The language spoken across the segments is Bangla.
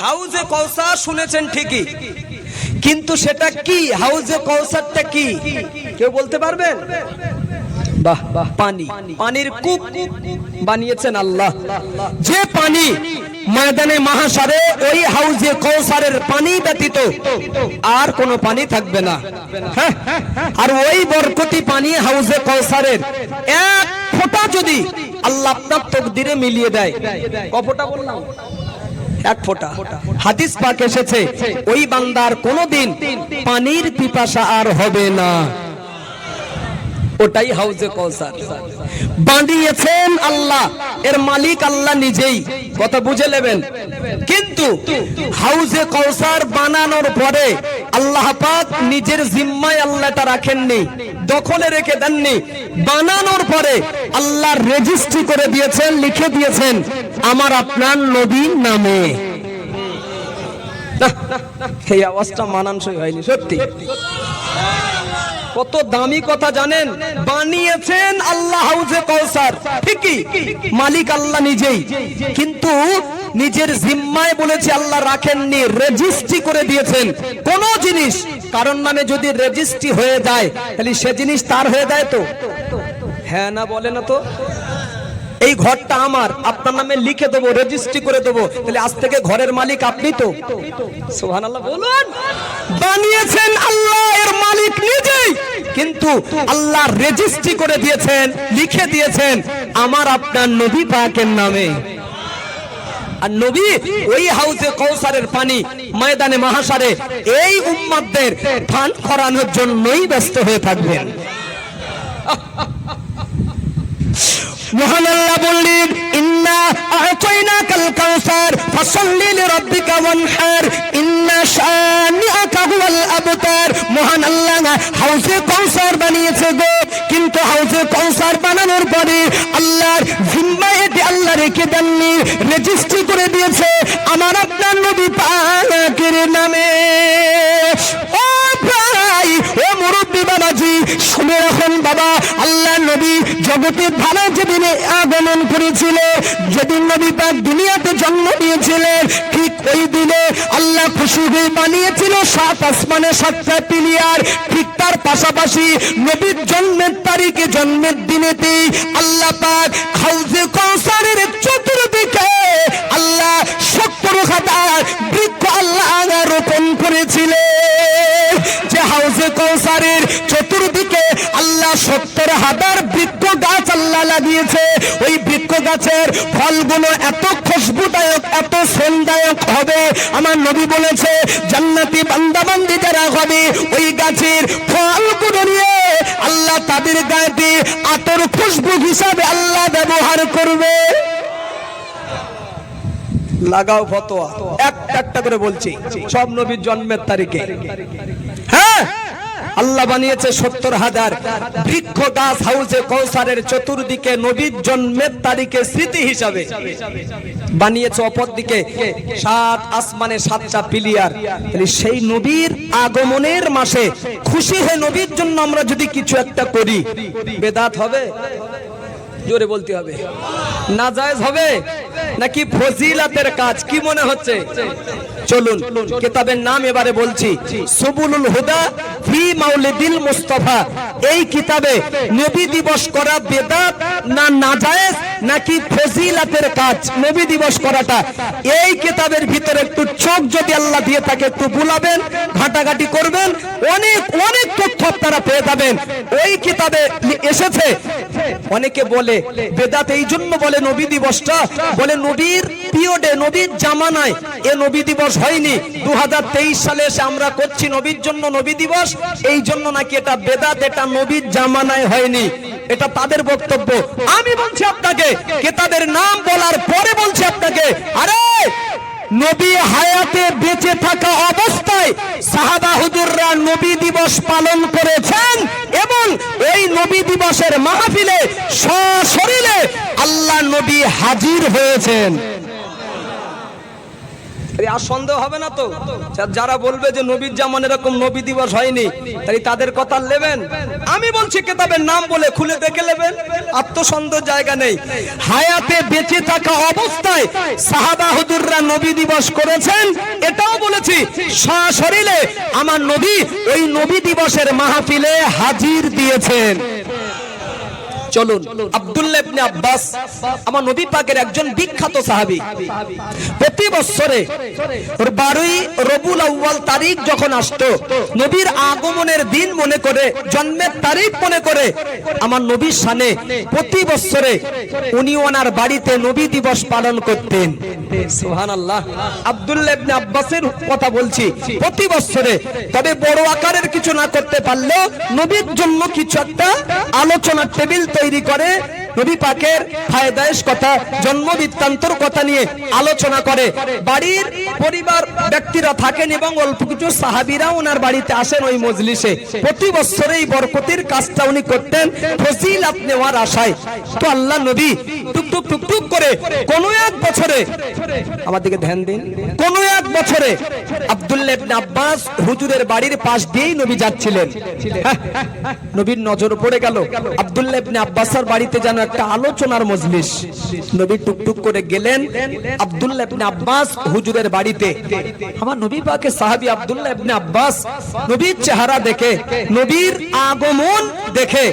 হাউজে কৌসার শুনেছেন ঠিকই, কিন্তু সেটা কি? হাউজে কৌসারটা কি কেউ বলতে পারবেন? বাহ, পানি, পানির কূপ বানিয়েছেন আল্লাহ। যে পানি ময়দানে মাহশারে ওই হাউজে কৌসারের পানি ব্যতীত আর কোনো পানি থাকবে না। হ্যাঁ, আর ওই বরকতি পানি হাউজে কৌসারের এক ফোঁটা যদি আল্লাহ আপনার তকদিরে মিলিয়ে দেয়, কতটা বললাম? এক ফোঁটা। হাদিস পাক এসেছে ওই বান্দার কোনোদিন পানির পিপাসা আর হবে না। ওটাই হাউজে কৌসার বানিয়েছেন আল্লাহ, এর মালিক আল্লাহ নিজেই, কথা বুঝে নেবেন। কিন্তু হাউজে কৌসার বানানোর পরে আল্লাহ পাক নিজের জিম্মায় আল্লাহটা রাখেননি, দখলে রেখে দেননি। বানানোর পরে আল্লাহ রেজিস্ট্রি করে দিয়েছেন, লিখে দিয়েছেন আমার আপনার নবীর নামে। এই আওয়াজটা মানানসই হয়নি সত্যি। কত দামি কথা জানেন? বানিয়েছেন আল্লাহ হাউজে কৌসার, ঠিকই মালিক আল্লাহ নিজেই, কিন্তু নিজের জিম্মায় বলেছে আল্লাহ রাখেননি, রেজিস্ট্রি করে দিয়েছেন। কোন জিনিস কারণ নামে যদি রেজিস্ট্রি হয়ে যায় তাহলে সে জিনিস তার হয়ে যায় তো? হ্যাঁ না বলে না তো? এই ঘরটা আমার, আপনার নামে লিখে দেবো, রেজিস্ট্রি করে দেবো, তাহলে আজ থেকে ঘরের মালিক আপনি তো। সুবহানাল্লাহ বলুন। বানিয়েছেন আল্লাহ, এর মালিক নিজেই, কিন্তু আল্লাহ রেজিস্ট্রি করে দিয়েছেন, লিখে দিয়েছেন আমার আপনার নবী পাকের নামে। আর নবী ওই হাউজে কৌসারের পানি ময়দানে মাহশারে এই উম্মতদের পান করানোর জন্যই ব্যস্ত হয়ে থাকবেন। মহান আল্লাহ বললেন ইন্না আ'তাইনাকাল কাউসার ফাসাল্লি লিরাব্বিকা ওয়ানহার ইন্না শানিআকা হুয়াল আবতার। মহান আল্লাহ হাউজে কৌসার বানিয়েছে গো, কিন্তু হাউজে কৌসার বানানোর পরে আল্লাহর জিম্মায় এটি আল্লাহ রেখে দেননি, রেজিস্ট্রি করে দিয়েছে আমার আপনার নবী পাকের নামে। ও ভাই, ও মুরব্বি বাবাজি শুনে রাখুন বাবা, আল্লাহ নবী জগতের ধারা যেদিনে আগমন করেছিল, যেদিন নবী পাক দুনিয়াতে জন্ম নিয়েছিলেন, ঠিক ওই দিনে আল্লাহ খুশি হয়ে বানিয়েছিল 7 আসমানে 7টা পিলিয়ার। ঠিক তার পাশাপাশি নবীর জন্মের তারিখে, জন্মের দিনেতেই আল্লাহ পাক হাউজে কৌসারের চতুর্দিকে আল্লাহ 70,000 বৃক্ষ আল্লাহ রোপণ করেছিলেন। যে হাউজে কৌসারের চতুর্দিকে আল্লাহ 70,000 বৃক্ষ গাছ আল্লাহ লাগিয়েছে। ওই বৃক্ষ গাছের ফলগুলো এত খুশবুদায়ক, এত সেনদায়ক হবে, আমার নবী বলেছে জান্নাতি বান্দা বান্দি যারা হবে ওই গাছের ফলগুলো নিয়ে আল্লাহ তাদের গায়ে আতর খুশবু হিসাবে আল্লাহ ব্যবহার করবে। লাগাও ফতোয়া, একটা করে বলছি, সব নবীর জন্মের তারিখে। হ্যাঁ, আল্লাহ বানিয়েছে 70,000 বৃক্ষ গাছ হাউজে কৌসারের চতুর্দিকে নবীর জন্মের তারিখে স্মৃতি হিসাবে বানিয়েছে। অপরদিকে 7 আসমানে 7টা পিলিয়ার। সেই নবীর আগমনের মাসে খুশি হয়ে নবীর জন্য আমরা যদি কিছু একটা করি, বেদাত হবে? জোরে বলতে হবে। নাজায়েজ হবে নাকি ফজিলাতের কাজ? কি মনে হচ্ছে? চলুন কিতাবের নাম এবারে বলছি, সুবুলুল হুদা ফি মাউলিদিল মুস্তাফা। এই কিতাবে নবী দিবস করা বেদাত না নাজায়েজ নাকি ফজিলাতের কাজ নবী দিবস করাটা, এই কিতাবের ভিতরে একটু চোখ যদি আল্লাহ দিয়ে থাকে একটু বুলাবেন, ঘাটাঘাটি করবেন, অনেক অনেক তথ্য আপনারা পেয়ে যাবেন। ওই কিতাবে এসেছে, অনেকে বলে বেদাত এই জন্য বলে নবী দিবসটা, বলে নবীর পিরিয়ডে, নবীর জামানায় এ নবী দিবস হয়নি। 2023 সালে এসে আমরা করছি নবীর জন্য নবী দিবস, এই জন্য নাকি এটা বেদাত, এটা নবীর জামানায় হয়নি। এটা তাদের বক্তব্য। আমি বলছি আপনাকে, কিতাবের নাম বলার পরে বলছি আপনাকে, আরে নবী হায়াতে বেঁচে থাকা অবস্থায় সাহাবা হুজুররা নবী দিবস পালন করেছেন এবং এই নবী দিবসের মাহফিলে সশরীরে আল্লাহ নবী হাজির হয়েছেন। আর সন্দেহ হবে না তো? যারা বলবে যে নবীর জামান এরকম নবী দিবস হয়নি, তাই তাদের কথা নেবেন? আমি বলছি কেতাবের নাম বলে খুলে দেখে নেবেন, আত্মসন্দেহ জায়গা নেই। হায়াতে বেঁচে থাকা অবস্থায় সাহাবা হুজুররা নবী দিবস করেছেন, এটাও বলেছি। সশরীরে আমার নবী ওই নবী দিবসের মাহফিলে হাজির দিয়েছেন। চলুন, আব্দুল্লাহ ইবনে আব্বাস আমার নবী পাকের একজন বিখ্যাত সাহাবী। প্রতি বছরে 12ই রবিউল আউয়াল তারিখ যখন আসতো, নবীর আগমনের দিন মনে করে, জন্মের তারিখ মনে করে আমার নবীর শানে প্রতি বছরে উনি ওনার বাড়িতে নবী দিবস পালন করতেন। সুবহানাল্লাহ। আব্দুল্লাহ ইবনে আব্বাসের কথা বলছি, প্রতি বছরে। তবে বড় আকারের কিছু না করতে পারলেও নবীর জন্য কিছু একটা আলোচনার টেবিল তৈরি করে, নবী পাকের ফায়দায়েশ কথা, জন্ম বৃত্তান্তর কথা নিয়ে আলোচনা করে। বাড়ির পরিবার ব্যক্তিরা থাকেন এবং অল্প কিছু সাহাবীরা ওনার বাড়িতে আসেন ওই মজলিসে। প্রতি বছরে এই বরকতির কাজটা উনি করতেন ফজিলত নেওয়ার আশায়। তো আল্লাহ নবী টুকটুক টুকটুক করে কোন এক বছরে, আমার দিকে ধ্যান দিন, কোন এক বছরে আব্দুল্লাহ ইবনে আব্বাস হুজুরের বাড়ির পাশ দিয়েই নবী যাচ্ছিলেন। নবীর নজর পড়ে গেল আব্দুল্লাহ ইবনে আব্বাসের বাড়িতে যেন একটা আলোচনার মজলিস। নবী টুকটুক করে গেলেন আব্দুল্লাহ ইবনে আব্বাস হুজুরের বাড়িতে। আমার নবী পাকের সাহাবী আব্দুল্লাহ ইবনে আব্বাস নবীর চেহারা দেখে, নবীর আগমন দেখে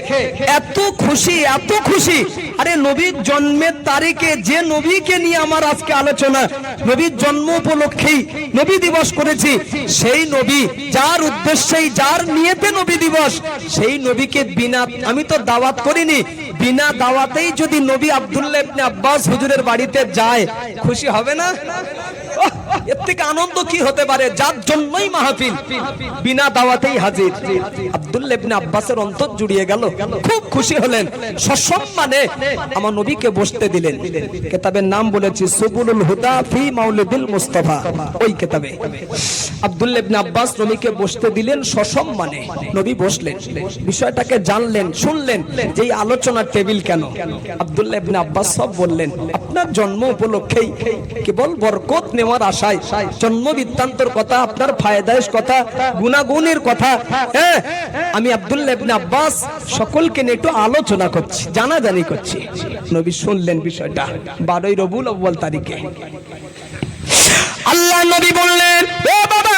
এত খুশি, এত খুশি। আরে নবীর জন্মের তারিখে যে নবীকে নিয়ে আমার আজকে আলোচনা, নবীর জন্ম উপলক্ষেই নবী দিবস করেছি, সেই নবী যার উদ্দেশ্যেই, যার নিয়তে নবী দিবস, সেই নবীকে বিনা, আমি তো দাওয়াত করিনি, বিনা দাওয়াতেই যদি নবী আব্দুল্লাহ ইবনে আব্বাস হুজুরের বাড়িতে যায়, খুশি হবে না? এর থেকে আনন্দ কি হতে পারে? যার জন্যই মাহফিল, বিনা দাওয়াতেই হাজির। আব্দুল্লাহ ইবনে আব্বাসের অন্তর জুড়িয়ে গেল, খুব খুশি হলেন। সসম্মানে আমার নবীকে বসতে দিলেন। কিতাবের নাম বলেছি সুবুলুল হুদা ফি মাউলিদিল মুস্তাফা, ওই কিতাবে আব্দুল্লাহ ইবনে আব্বাস নবীকে বসতে দিলেন সসম্মানে। নবী বসলেন, বিষয়টাকে জানলেন, শুনলেন যে এই আলোচনার টেবিল কেন। আব্দুল্লাহ ইবনে আব্বাস সব বললেন। আপনার জন্ম উপলক্ষেই কেবল বরকত নেওয়ার আশায়, জন্ম বৃত্তান্তর কথা, আপনার ফায়দায়েশ কথা, গুনাগুনের কথা, আমি আব্দুল্লাহ ইবনে আব্বাস সকলকে নিয়ে একটু আলোচনা করছি, জানাজানি করছি। নবী শুনলেন বিষয়টা 12ই রবিউল আউয়াল তারিখে। আল্লাহ নবী বললেন, ও বাবা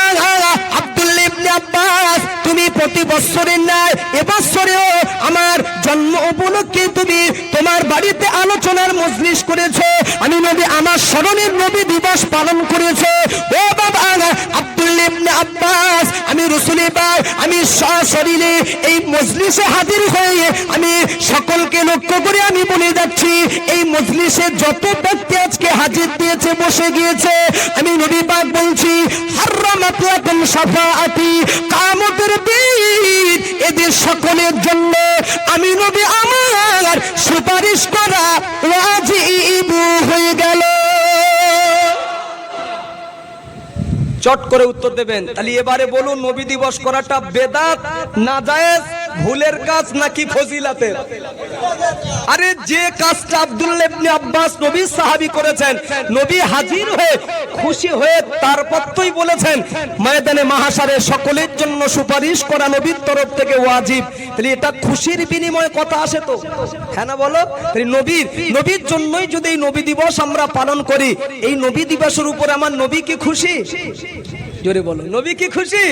আব্দুল্লাহ ইবনে আব্বাস, তুমি প্রতি বছরের ন্যায় এবছরেও আমার জন্ম উপলক্ষে তুমি তোমার বাড়িতে আলোচনার মজলিস করেছো। আমি নবী আমার স্মরণের নবী দিবস পালন করেছো। ও বাবা আব্দুল্লাহ ইবনে আব্বাস, আমি রাসূলের পাক, আমি সশরীরে এই মজলিসে হাজির হয়ে আমি সকলকে লক্ষ্য করে আমি বলে যাচ্ছি, এই মজলিসে যত ব্যক্তি আজকে হাজির দিয়েছে, বসে গিয়েছে, আমি নবী পাক বলছি, হারামাত লাকুম শাফাআতি, কিয়ামতের দিন এদের সকলের জন্য আমি নবী আমার সুপারিশ করা ওয়াজিব হয়ে গেল। চট করে উত্তর দেবেন। তাহলে এবারে বলুন, নবী দিবস করাটা বেদাত, নাজায়েজ, ভুলের কাজ নাকি ফজিলাতের? আরে যে কাজটা আব্দুল্লাহ ইবনে আব্বাস নবী সাহাবী করেছেন, নবী হাজির হয়ে খুশি হয়ে তারপর তোই বলেছেন ময়দানে মাহশারে সকলের জন্য সুপারিশ করা নবীর তরফ থেকে ওয়াজিব। তাহলে এটা খুশির বিনিময়ে কথা আসে তো? হ্যাঁ না বলো? তাহলে নবীর জন্যই যদি এই নবী দিবস আমরা পালন করি, এই নবী দিবসের উপর আমার নবী কি খুশি? জোরে বলো, নবী কি খুশি?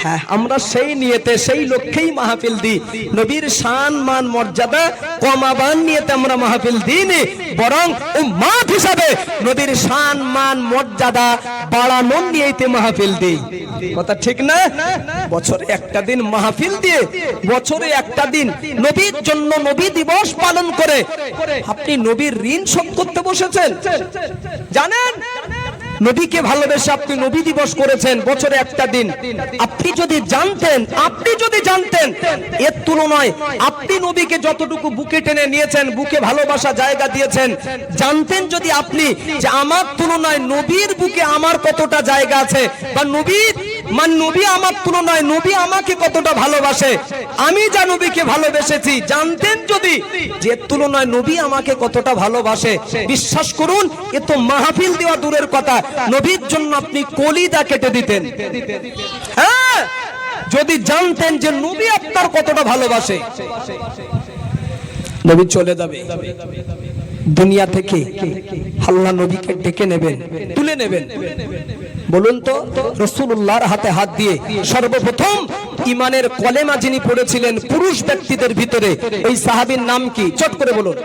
হ্যাঁ, আমরা সেই নিয়তে, সেই লক্ষ্যেই মাহফিল দিই। নবীর শান মান মর্যাদা কমাবার নিয়তে আমরা মাহফিল দিইনি, বরং উম্মত হিসাবে নবীর শান মান মর্যাদা বাড়ানোর নিয়তে মাহফিল দিই। কথা ঠিক না? বছরে একটা দিন মাহফিল দিয়ে, বছরে একটা দিন নবীর জন্য নবী দিবস পালন করে আপনি নবীর ঋণ শোধ করতে বসেছেন। জানেন, নবীকে ভালোবেসে আপনি নবী দিবস করেছেন বছরে একটা দিন। আপনি যদি জানতেন এর তুলনায় আপনি নবীকে যতটুকু বুকে টেনে নিয়েছেন, বুকে ভালোবাসা জায়গা দিয়েছেন, জানতেন যদি আপনি যে আমার তুলনায় নবীর বুকে আমার কতটা জায়গা আছে, বা মান নবী আমার তুলনায় নবী আমাকে কতটা ভালোবাসে, আমি যা নবীকে ভালোবেসেছি জানতেন যদি যে তুলনায় নবী আমাকে কতটা ভালোবাসে, বিশ্বাস করুন এ তো মাহফিল দেওয়া দূরের কথা, নবীর জন্য আপনি কলিজা কেটে দিতেন। হ্যাঁ, যদি জানতেন যে নবী আপনার কতটা ভালোবাসে। নবী চলে যাবে দুনিয়া থেকে, আল্লাহ নবীকে ডেকে নেবেন, তুলে নেবেন। বলুন তো, রাসূলুল্লাহর হাতে হাত দিয়ে সর্বপ্রথম ঈমানের কলেমা যিনি পড়েছিলেন পুরুষ ব্যক্তিদের ভিতরে, ওই সাহাবীর নাম কি? চট করে বলুন।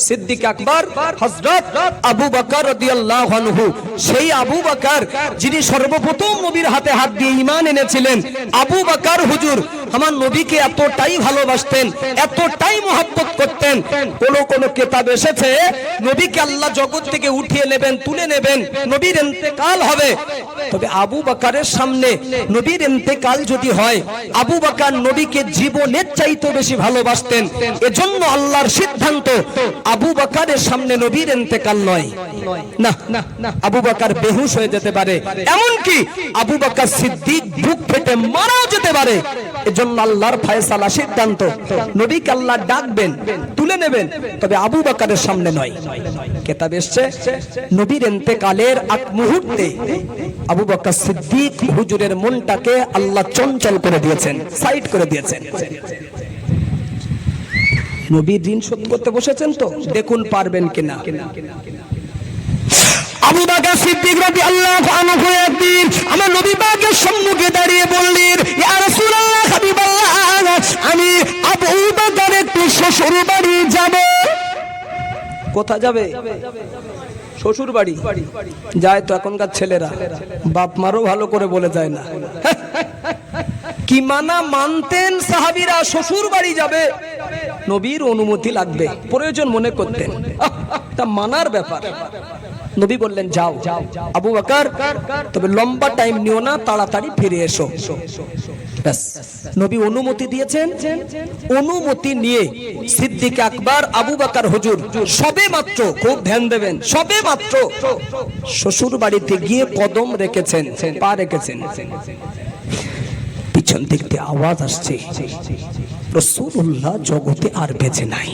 সিদ্দিক আকবর হযরত আবু বকর রাদিয়াল্লাহু আনহু। সেই আবু বকর যিনি সর্বপ্রথম নবীর হাতে হাত দিয়ে ঈমান এনেছিলেন। আবু বকর হুজুর আমার নবীকে এতটাই ভালোবাসতেন, এতটাই মহব্বত করতেন, কোন কিতাব এসেছে নবীকে আল্লাহ জগৎ থেকে উঠিয়ে নেবেন, তুলে নেবেন, নবীর ইন্তেকাল হবে। তবে আবু বকরের সামনে নবীর ইন্তেকাল যদি হয়, আবু বকর নবীকে জীবনের চাইতে বেশি ভালোবাসতেন। এজন্য আল্লাহর সিদ্ধান্ত আবু বকরের সামনে নবীর ইন্তেকাল নয়। না, আবু বকর বেহুশ হয়ে যেতে পারে, এমনকি আবু বকর সিদ্দিক বুক ফেটে মারাও যেতে পারে। এজন্য আল্লাহর ফয়সালা সিদ্ধান্ত নবীকে আল্লাহ ডাকবেন, তুলে নেবেন, তবে আবু বকরের সামনে নয়। কিতাব এসেছে নবীর ইন্তেকালের আগ মুহূর্তে আবু বকর সিদ্দিক হুজুরের মনটাকে আল্লাহ চঞ্চল করে দিয়েছেন, সাইড করে দিয়েছেন। নবীর ঋণ শোধ করতে বসেছেন তো, দেখুন পারবেন কিনা। আবু বকর সিদ্দিক রাদিয়াল্লাহু আনহু একদিন আমার নবী পাকের সম্মুখে দাঁড়িয়ে বললেন, ইয়া রাসূলুল্লাহ, হাবিবাল্লাহ, আমি আবু বকর একটু শ্বশুর বাড়ি যাব। কোথা যাবে? শ্বশুর বাড়ি যায় তো এখনকার ছেলেরা, বাপ মারও ভালো করে বলে যায় না। কি মানা মানতেন সাহাবীরা, শ্বশুর বাড়ি যাবে নবীর অনুমতি লাগবে, প্রয়োজন মনে করতেন, তা মানার ব্যাপার। নবী বললেন যাও আবু বকর, তবে লম্বা টাইম নিও না, তাড়াতাড়ি ফিরে এসো। ব্যাস, নবী অনুমতি দিয়েছেন। অনুমতি নিয়ে সিদ্দিক আকবর আবু বকর হুজুর সবে মাত্র, খুব ধ্যান দেবেন, সবে মাত্র শ্বশুর বাড়িতে গিয়ে কদম রেখেছেন, পা রেখেছেন, পিছন দিক থেকে আওয়াজ আসছে, রাসূলুল্লাহ জগতে আর বেঁচে নাই।